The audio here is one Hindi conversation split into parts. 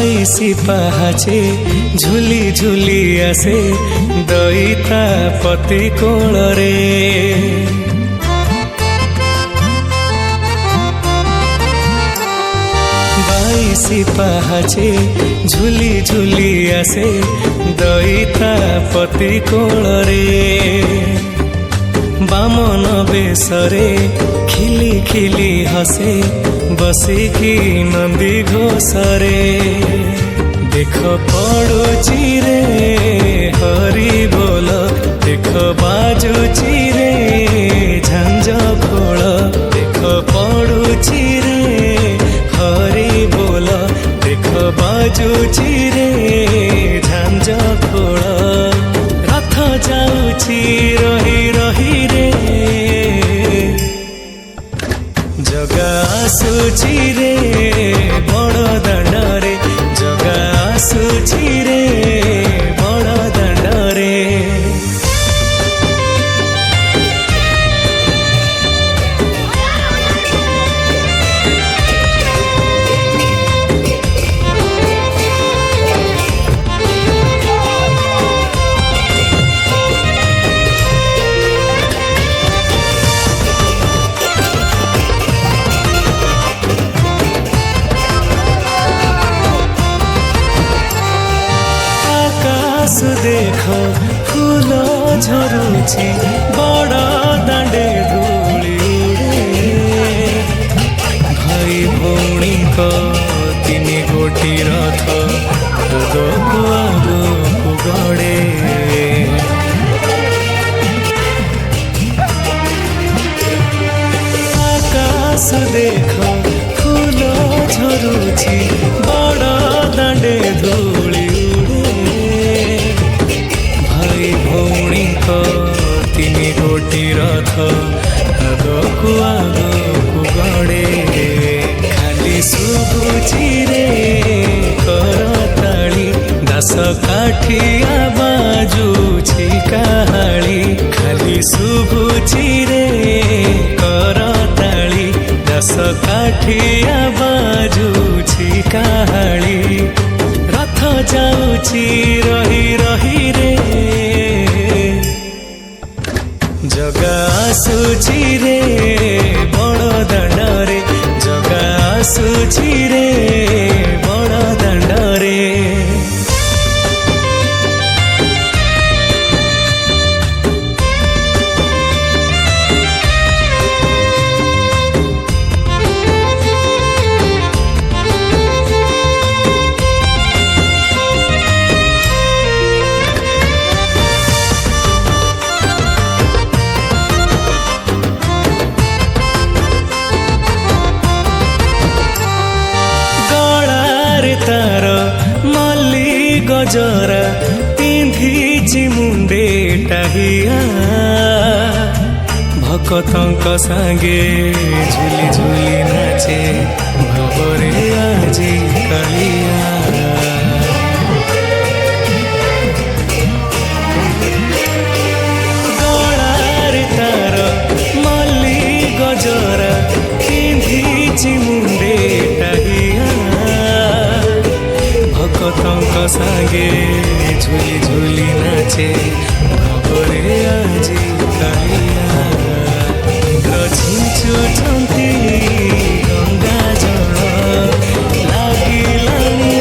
बाईसी पाहाचे झुली झुली आसे दईता पति कोल रे। बाईसी पाहाचे झुली झुली आसे दईता पति कोल रे। बामन बेसरे खिली खिली हसे बसिकी नंदी घोषरे। देख पड़ुची रे हरि बोल, देख बाजुची रे झांझ खोल। देख पड़ुची रे हरि बोल, देख बाजुची रे झांझ खोल। रथ जाउची रही रही रे, जगा आसुची रे बड़ दांडरे। जगा आसुची रे बड़ दांडरे। देख फूल झरुची बड़ दांडे धूली उड़े। भाई भौणी को तीन गोटी रथ आगो आगो गड़े। आकाश देख फूल झरुची बड़ दांडे धूली भौणी को तीन गोटी रथ आगो आगो गड़े। खाली शुभुची रे करताली दास काठिया बाजुची काहाली। खाली शुभुची रे करताली दास काठिया बाजुची काहाली। रथ जाउची रही रही रे, जगा आसुची रे बड़ दांडरे। जगा आसुची रे बड़ दांडरे। तार मल्ली गजरा पिंधिची मुंडे टाहिया। भकतंक सांगे झुली झुली नाचे भवरे आजी कालिया। गलार तार मल्ली गजरा पिंधिची मुंडे टाहिया। भकतंक सांगे झुली झुली नाचे भवरे आजी कालिया। छिंचुचंती गंगा जल लागिलानी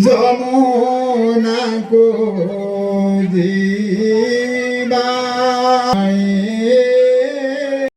জনম